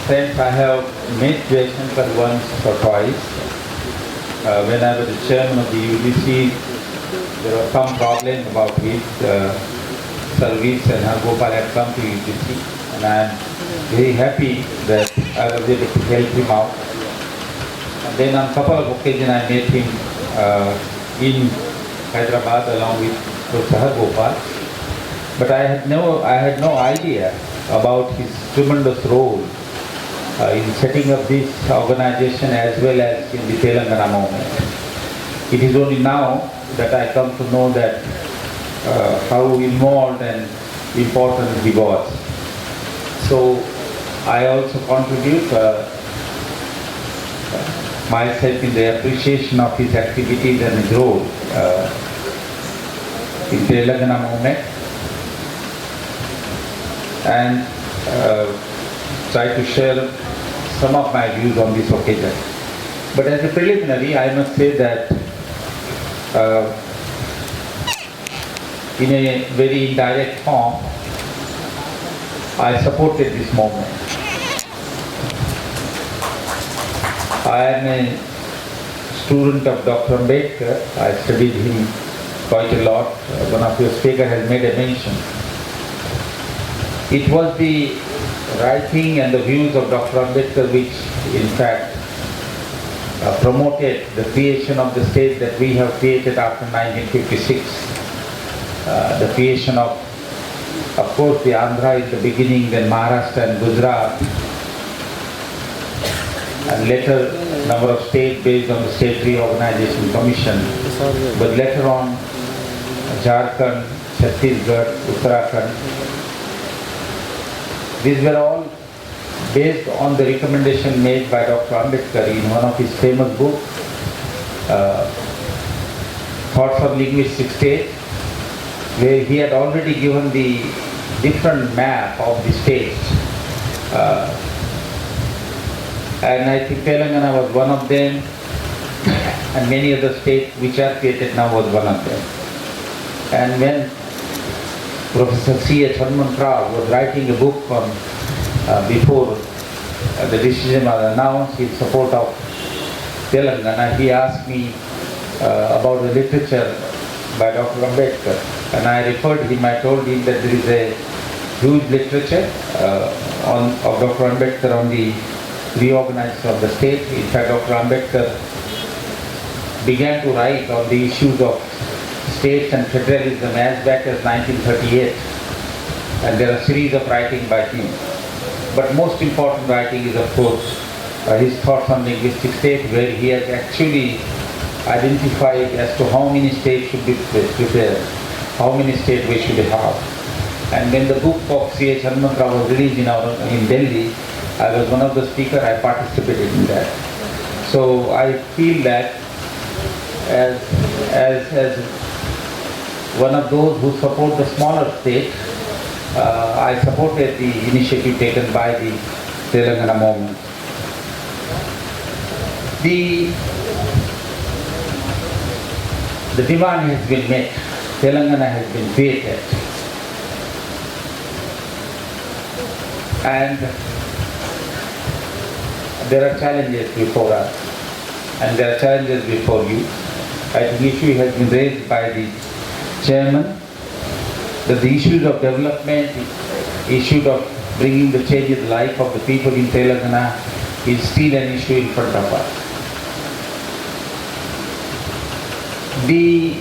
Friends, I have met Jaishankar once or twice. When I was the chairman of the UGC, there was some problem about his service, and Gopal had come to UGC, and I am very happy that I was able to help him out. And then on a couple of occasions I met him in Hyderabad along with Professor Gopal. But I had no idea about his tremendous role in setting up this organization as well as in the Telangana movement. It is only now that I come to know that how involved and important he was. So I also contribute myself in the appreciation of his activities and his role in Telangana movement, and try to share some of my views on this occasion. But as a preliminary, I must say that in a very indirect form, I supported this movement. I am a student of Dr. Ambedkar. I studied him quite a lot. One of your speakers has made a mention. It was the writing and the views of Dr. Ambedkar which, in fact, promoted the creation of the state that we have created after 1956. The creation of course, the Andhra in the beginning, then Maharashtra and Gujarat, and later number of states based on the State Reorganization Commission. But later on, Jharkhand, Chhattisgarh, Uttarakhand. These were all based on the recommendation made by Dr. Ambedkar in one of his famous books, Thoughts on Linguistic State, where he had already given the different map of the states. And I think Telangana was one of them, and many other states which are created now was one of them. And when Professor C.H. Hanumantrao was writing a book on before the decision was announced in support of Telangana, he asked me about the literature by Dr. Ambedkar, and I referred him. I told him that there is a huge literature of Dr. Ambedkar on the reorganization of the state. In fact, Dr. Ambedkar began to write on the issues of states and federalism as back as 1938, and there are a series of writing by him. But most important writing is, of course, his Thoughts on Linguistic State, where he has actually identified as to how many states should be prepared, how many states we should have. And when the book of C.H. Hanumantrao was released in Delhi, I was one of the speakers. I participated in that. So I feel that as one of those who support the smaller states, I supported the initiative taken by the Telangana movement. The demand has been met. Telangana has been created. And there are challenges before us, and there are challenges before you. I think the issue has been raised by the chairman, that the issues of development, issue of bringing the change in the life of the people in Telangana is still an issue in front of us. The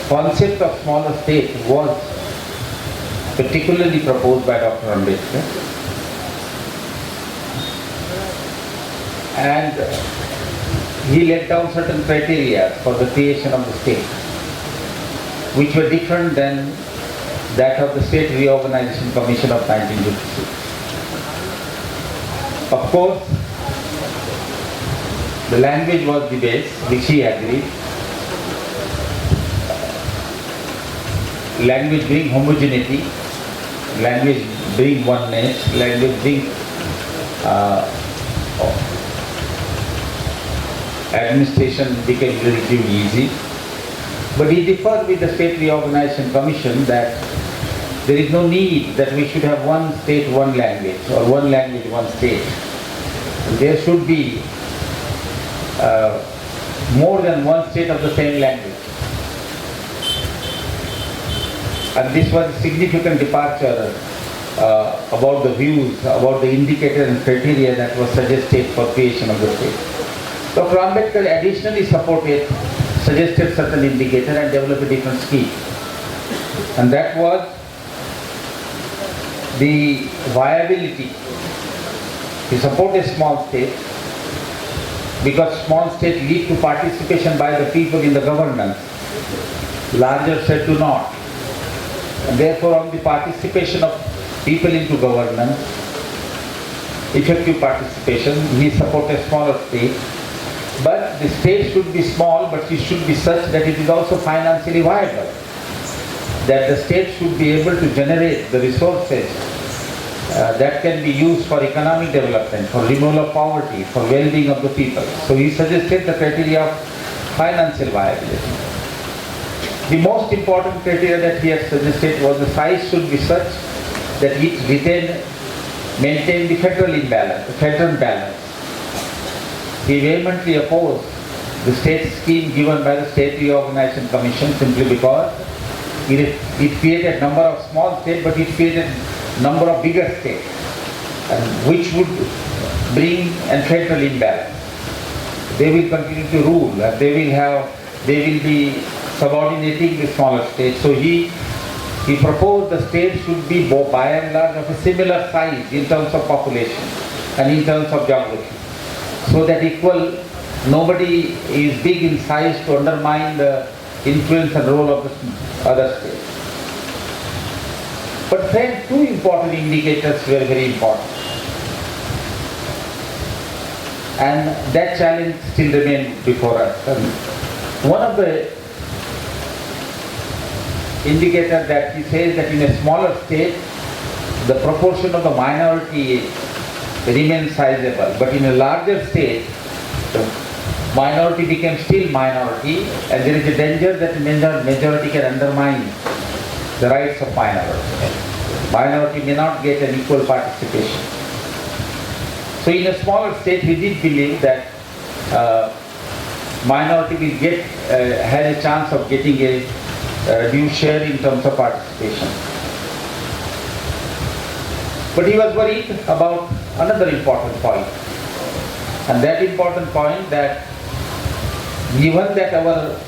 concept of smaller state was particularly proposed by Dr. Ambedkar, and he laid down certain criteria for the creation of the state, which were different than that of the State Reorganization Commission of 1956. Of course, the language was the base, which he agreed. Language being homogeneity, language being oneness, language being administration became relatively easy. But he differed with the State Reorganization Commission that there is no need that we should have one state, one language, or one language, one state. There should be more than one state of the same language. And this was a significant departure about the views, about the indicators and criteria that was suggested for creation of the state. Dr. Ambedkar additionally suggested certain indicators and developed a different scheme. And that was the viability. He supported small states because small states lead to participation by the people in the governance. Larger states do not. And therefore, on the participation of people into governance, effective participation, he supported smaller states. But the state should be small, but it should be such that it is also financially viable. That the state should be able to generate the resources that can be used for economic development, for removal of poverty, for well-being of the people. So he suggested the criteria of financial viability. The most important criteria that he had suggested was the size should be such that it maintain the federal imbalance, the federal balance. He vehemently opposed the state scheme given by the State Reorganization Commission simply because it created number of small states, but it created number of bigger states, and which would bring a federal imbalance. They will continue to rule, and they will be subordinating the smaller states. So he proposed the states should be by and large of a similar size in terms of population and in terms of geography, so that nobody is big in size to undermine the influence and role of the other states. But then two important indicators were very important. And that challenge still remains before us. And one of the indicators that he says that in a smaller state, the proportion of the minority remains sizable. But in a larger state, the minority becomes still minority, and there is a danger that majority can undermine the rights of minority. Minority may not get an equal participation. So in a smaller state, he did believe that minority will has a chance of getting a due share in terms of participation. But he was worried about another important point. And that important point that given that our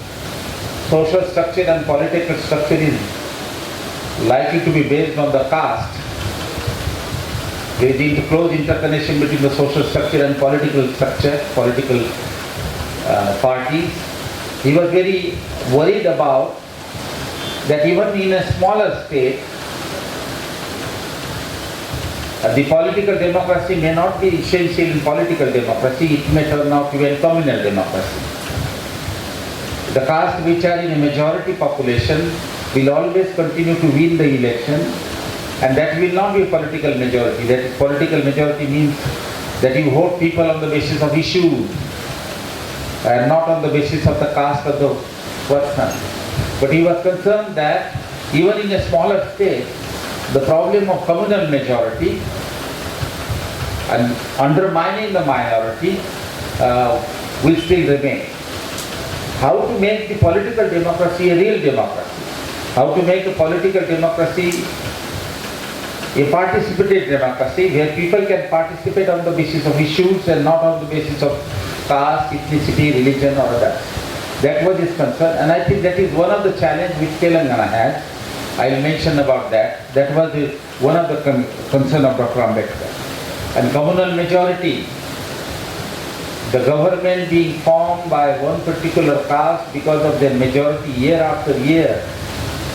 social structure and political structure is likely to be based on the caste, there is a close interconnection between the social structure and political structure, political parties. He was very worried about that even in a smaller state, the political democracy may not be essential in political democracy, it may turn out to be a communal democracy. The castes which are in a majority population will always continue to win the election, and that will not be a political majority. That is, political majority means that you vote people on the basis of issues and not on the basis of the caste of the person. But he was concerned that even in a smaller state, the problem of communal majority and undermining the minority will still remain. How to make the political democracy a real democracy? How to make a political democracy a participative democracy where people can participate on the basis of issues and not on the basis of caste, ethnicity, religion or others. That was his concern, and I think that is one of the challenges which Telangana has. I will mention about that. That was one of the concern of Dr. Ambedkar. And communal majority, the government being formed by one particular caste because of their majority year after year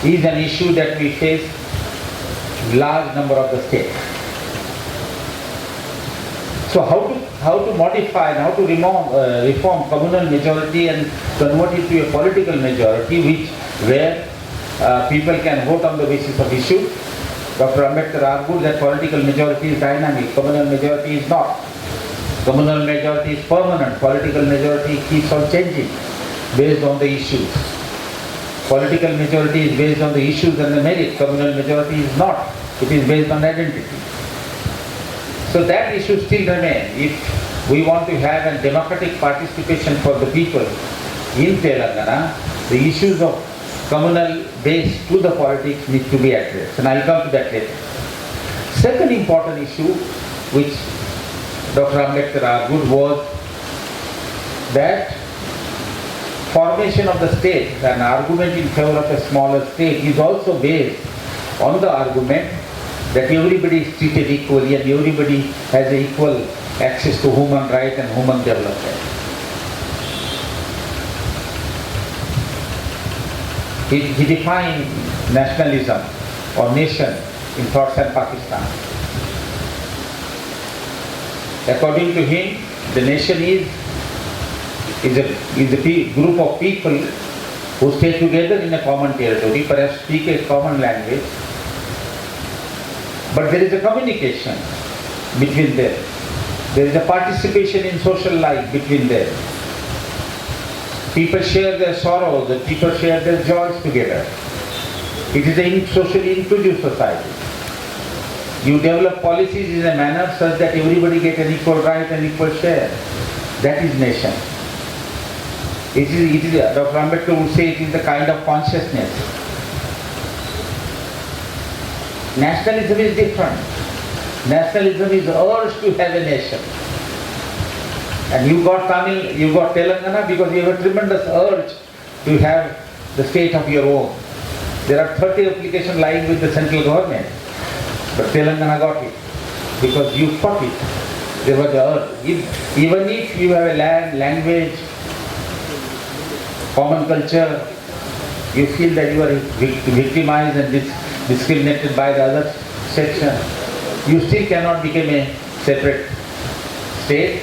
is an issue that we face in large number of the states. So how to modify and how to reform communal majority and convert it to a political majority where people can vote on the basis of issue. Dr. Ambedkar argued that political majority is dynamic, communal majority is not. Communal majority is permanent, political majority keeps on changing based on the issues. Political majority is based on the issues and the merit. Communal majority is not. It is based on identity. So that issue still remains. If we want to have a democratic participation for the people in Telangana, the issues of communal base to the politics need to be addressed. And I'll come to that later. Second important issue which Dr. Ambedkar argued was that formation of the state, an argument in favor of a smaller state, is also based on the argument that everybody is treated equally and everybody has equal access to human right and human development. He defined nationalism or nation in Thoughts and Pakistan. According to him, the nation is a group of people who stay together in a common territory, perhaps speak a common language, but there is a communication between them. There is a participation in social life between them. People share their sorrows, the people share their joys together. It is a socially inclusive society. You develop policies in a manner such that everybody gets an equal right and equal share. That is nation. Dr. Ambedkar would say it is the kind of consciousness. Nationalism is different. Nationalism is urge to have a nation. And you got Telangana because you have a tremendous urge to have the state of your own. There are 30 applications lying with the central government. But Telangana got it because you fought it. There was a urge. Even if you have a language, common culture, you feel that you are victimized and discriminated by the other section, you still cannot become a separate state.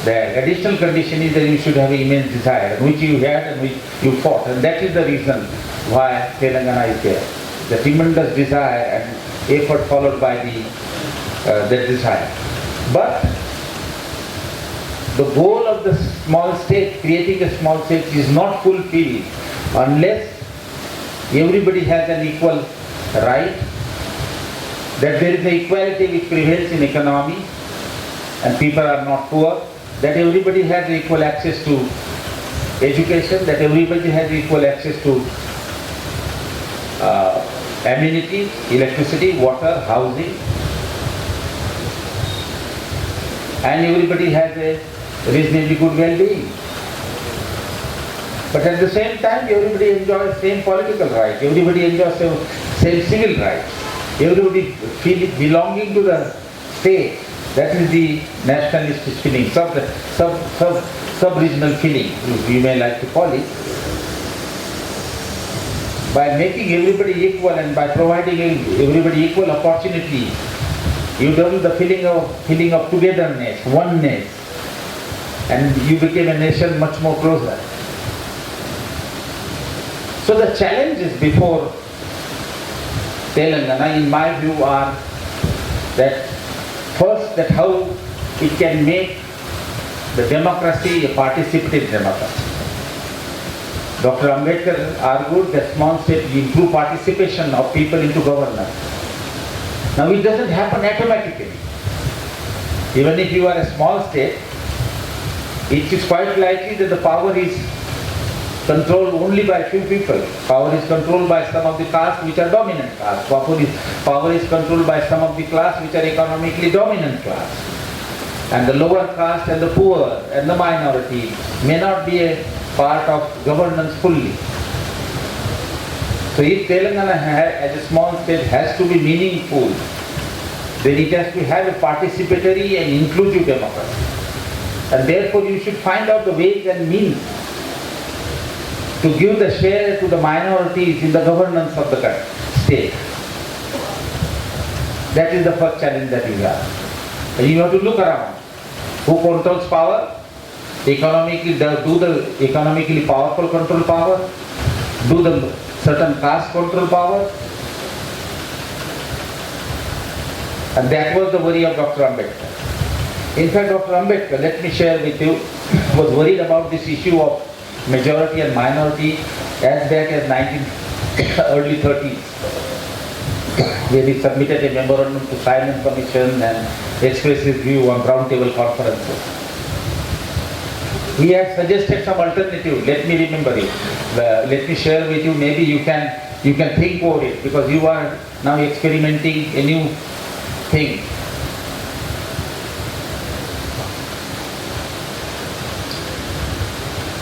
The additional condition is that you should have an immense desire, which you had and which you fought. And that is the reason why Telangana is there. The tremendous desire and effort followed by that desire. But the goal of the small state, creating a small state, is not fulfilled unless everybody has an equal right, that there is an equality which prevails in economy and people are not poor, that everybody has equal access to education, that everybody has equal access to amenities, electricity, water, housing, and everybody has a reasonably good well-being. But at the same time, everybody enjoys same political rights, everybody enjoys same civil rights, everybody feels belonging to the state. That is the nationalistic feeling, sub-regional feeling, you may like to call it. By making everybody equal and by providing everybody equal opportunity, you develop the feeling of togetherness, oneness, and you became a nation much more closer. So the challenges before Telangana, in my view, are that first, that how it can make the democracy a participative democracy. Dr. Ambedkar argued that small state improve participation of people into governance. Now it doesn't happen automatically. Even if you are a small state, it is quite likely that the power is controlled only by few people. Power is controlled by some of the castes which are dominant castes. Power is controlled by some of the class which are economically dominant class. And the lower caste and the poor and the minority may not be a part of governance fully. So if Telangana as a small state has to be meaningful, then it has to have a participatory and inclusive democracy. And therefore you should find out the ways and means to give the share to the minorities in the governance of the state. That is the first challenge that you have. And you have to look around. Who controls power? Economically, do the economically powerful control power? Do the certain caste control power? And that was the worry of Dr. Ambedkar. In fact, Dr. Ambedkar, let me share with you, was worried about this issue of majority and minority as back as early 30s, where he submitted a memorandum to Simon Commission and expressed his view on roundtable conferences. He had suggested some alternative. Let me remember it. Let me share with you. Maybe you can think over it, because you are now experimenting a new thing.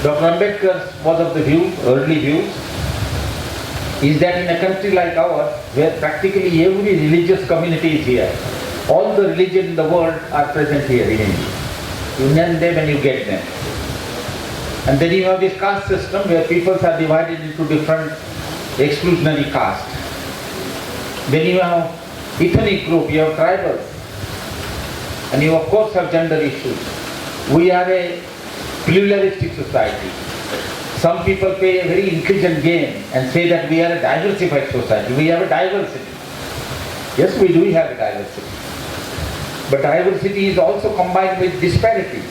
Dr. Ambedkar was of the view, early views, is that in a country like ours, where practically every religious community is here, all the religions in the world are present here in India. You name them and you get them. And then you have this caste system where peoples are divided into different exclusionary castes. Then you have ethnic group, you have tribals, and you of course have gender issues. We are a pluralistic society. Some people play a very intelligent game and say that we are a diversified society. We have a diversity. Yes, we do have a diversity. But diversity is also combined with disparity.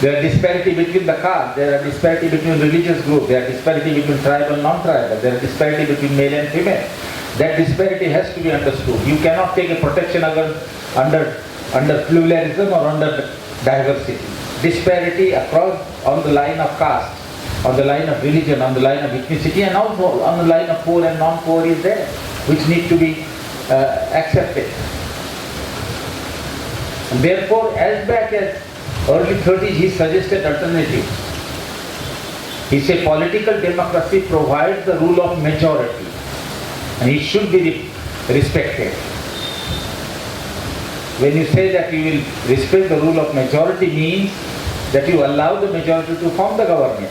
There are disparity between the caste, there are disparity between religious groups, there are disparity between tribal and non-tribal, there are disparity between male and female. That disparity has to be understood. You cannot take a protection under pluralism or under diversity. Disparity across on the line of caste, on the line of religion, on the line of ethnicity, and also on the line of poor and non-poor is there, which need to be accepted. And therefore, as back as early 30s, he suggested alternatives. He said political democracy provides the rule of majority, and it should be respected. When you say that you will respect the rule of majority, means that you allow the majority to form the government.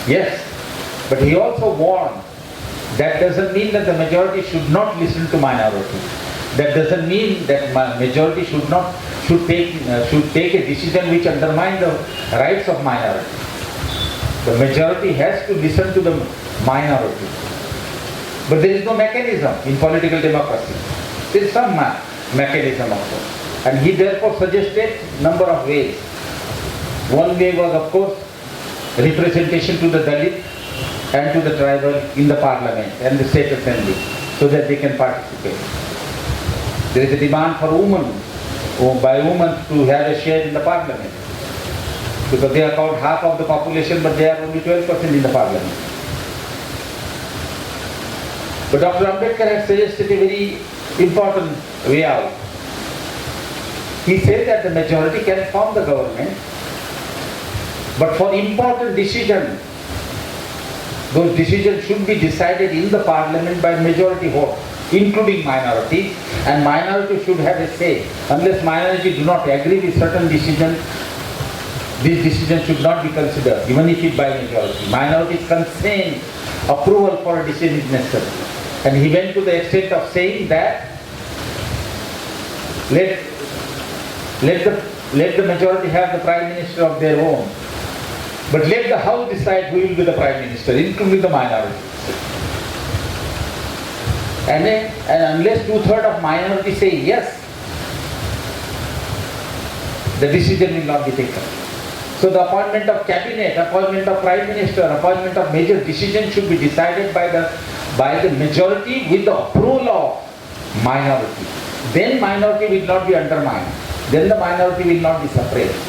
Yes, but he also warned that doesn't mean that the majority should not listen to minority. That doesn't mean that majority should take a decision which undermines the rights of minority. The majority has to listen to the minority. But there is no mechanism in political democracy. There is some mechanism also. And he therefore suggested number of ways. One way was, of course, representation to the Dalit and to the tribal in the parliament and the state assembly, so that they can participate. There is a demand for women, by women to have a share in the parliament, because they account half of the population, but they are only 12% in the parliament. But Dr. Ambedkar has suggested a very important way out. He said that the majority can form the government, but for important decisions, those decisions should be decided in the parliament by majority vote, including minority, and minority should have a say. Unless minority do not agree with certain decisions, this decision should not be considered, even if it by majority. Minority's consent, approval for a decision is necessary. And he went to the extent of saying that let the majority have the prime minister of their own, but let the house decide who will be the prime minister, including the minority. And unless 2/3 of minority say yes, the decision will not be taken. So the appointment of cabinet, appointment of prime minister, appointment of major decisions should be decided by the majority with the approval of minority. Then minority will not be undermined. Then the minority will not be suppressed.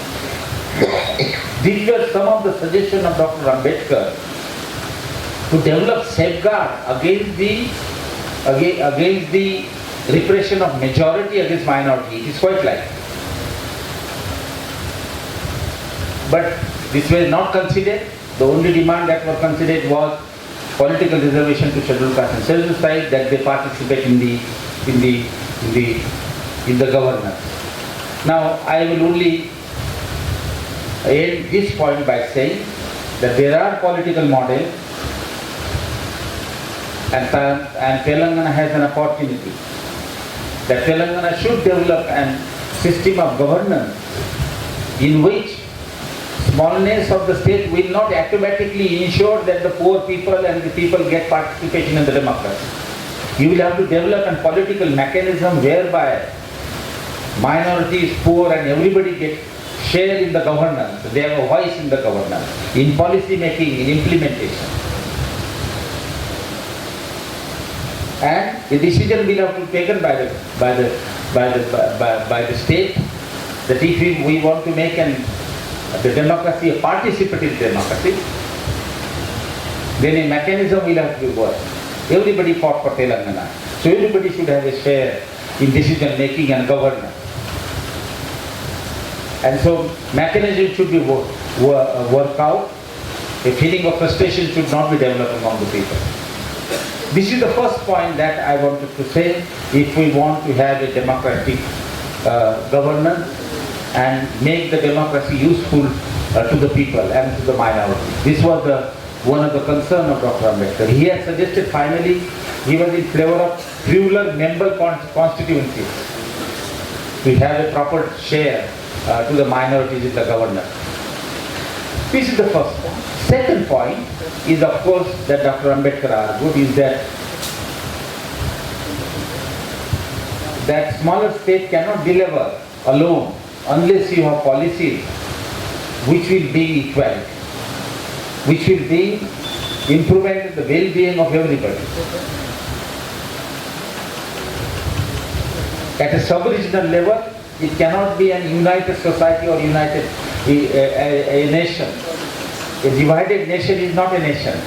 These were some of the suggestions of Dr. Ambedkar to develop safeguard against the repression of majority against minority. It is quite like. But this was not considered. The only demand that was considered was political reservation to scheduled caste and scheduled tribes, that they participate in the governance. Now I will only end this point by saying that there are political models, and Telangana has an opportunity. That Telangana should develop a system of governance in which smallness of the state will not automatically ensure that the poor people and the people get participation in the democracy. You will have to develop a political mechanism whereby minorities, poor, and everybody gets share in the governance, they have a voice in the governance, in policy making, in implementation. And the decision will have to be taken by the state, that if we want to make the democracy a participative democracy, then a mechanism will have to be worked. Everybody fought for Telangana, so everybody should have a share in decision making and governance. And so mechanism should be worked out. A feeling of frustration should not be developed among the people. This is the first point that I wanted to say. If we want to have a democratic governance and make the democracy useful to the people and to the minority. This was one of the concerns of Dr. Ambedkar. He had suggested finally, he was in favor of rural member constituencies. We have a proper share to the minorities in the government. This is the first point. Second point is, of course, that Dr. Ambedkar argued is that smaller state cannot deliver alone unless you have policies which will bring equality, which will bring improvement in the well-being of everybody. At a sub-regional level, it cannot be an united society or united a nation. A divided nation is not a nation.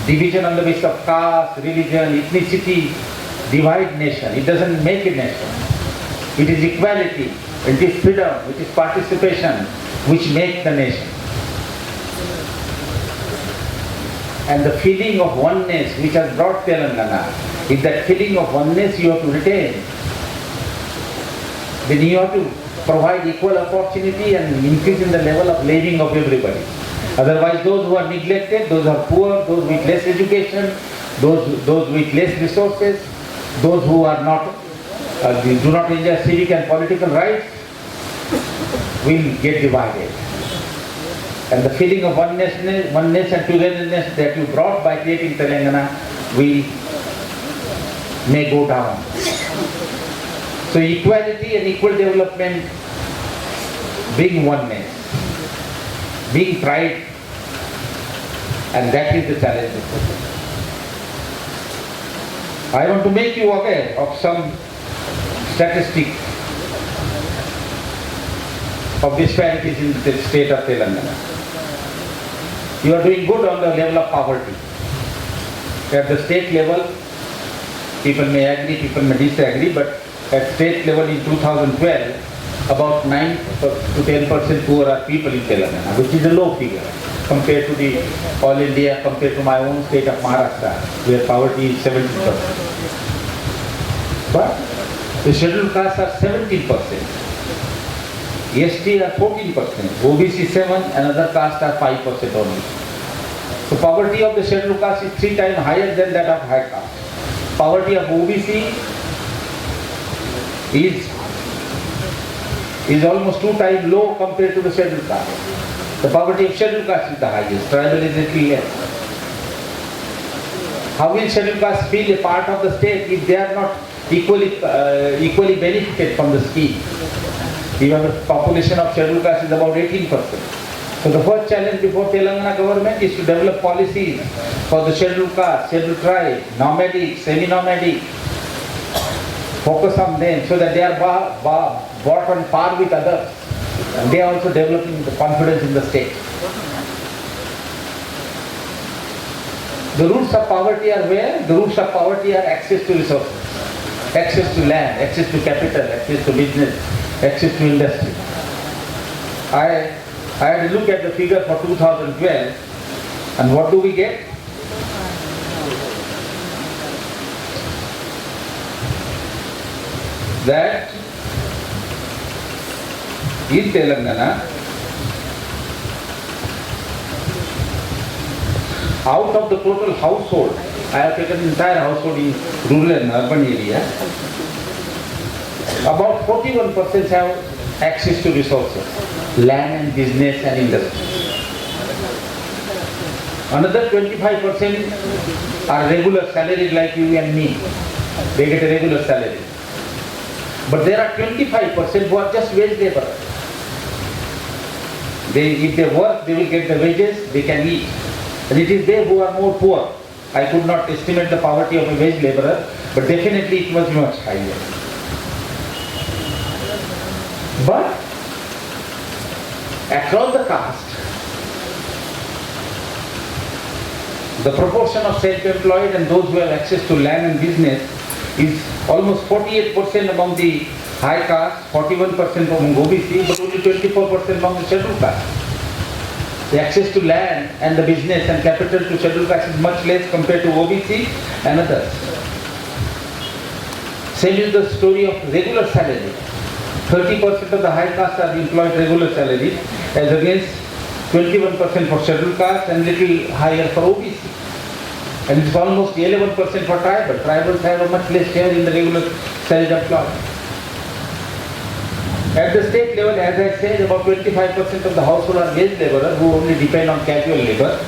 Division on the basis of caste, religion, ethnicity, divide nation. It doesn't make a nation. It is equality, it is freedom, it is participation which make the nation. And the feeling of oneness which has brought Telangana, if that feeling of oneness you have to retain, then you have to provide equal opportunity and increase in the level of living of everybody. Otherwise, those who are neglected, those who are poor, those with less education, those with less resources, those who are not, do not enjoy civic and political rights, will get divided. And the feeling of oneness and togetherness that you brought by creating Telangana may go down. So equality and equal development bring oneness, bring pride, and that is the challenge. I want to make you aware of some statistics of disparities in the state of Telangana. You are doing good on the level of poverty. At the state level, people may agree, people may disagree, but at state level in 2012, about 9 to 10% poor are people in Telangana, which is a low figure compared to the all India, compared to my own state of Maharashtra, where poverty is 70%. But the scheduled castes are 17%, ST are 14%, OBC 7, and other castes are 5% only. So poverty of the scheduled caste is 3 times higher than that of high caste. Poverty of OBC is almost 2 times low compared to the scheduled caste. The poverty of scheduled caste is the highest, tribal is little less. How will scheduled caste feel a part of the state if they are not equally benefited from the scheme? Even the population of scheduled caste is about 18%. So the first challenge before Telangana government is to develop policies for the scheduled caste, scheduled tribe, nomadic, semi-nomadic. Focus on them so that they are brought on par with others. And they are also developing the confidence in the state. The roots of poverty are where? The roots of poverty are access to resources, access to land, access to capital, access to business, access to industry. I had a look at the figure for 2012, and what do we get? That in Telangana, out of the total household, I have taken the entire household in rural and urban area, about 41% have access to resources, land and business and industry. Another 25% are regular salaried like you and me. They get a regular salary. But there are 25% who are just wage laborers. if they work, they will get the wages, they can eat. And it is they who are more poor. I could not estimate the poverty of a wage laborer, but definitely it was much higher. But across the caste, the proportion of self-employed and those who have access to land and business is almost 48% among the high caste, 41% among OBC, but only 24% among the scheduled caste. The access to land and the business and capital to scheduled caste is much less compared to OBC and others. Same is the story of regular salary. 30% of the high caste are employed regular salary as against 21% for scheduled caste and little higher for OBC. And it's almost 11% for tribal. Tribals have a much less share in the regular salary employment. At the state level, as I said, about 25% of the household are wage laborers who only depend on casual labor.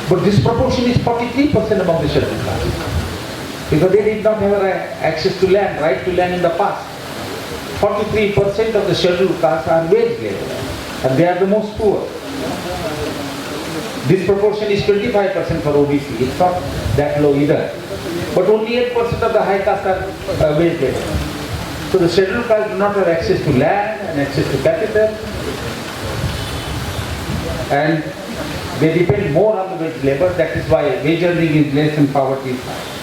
But this proportion is 43% among the scheduled caste. Because they did not have access to land, right to land in the past. 43% of the scheduled caste are wage laborers. And they are the most poor. This proportion is 25% for OBC. It's not that low either. But only 8% of the high caste are wage laborers. So the scheduled caste do not have access to land and access to capital, and they depend more on the wage labor. That is why wage earning is less and poverty is high.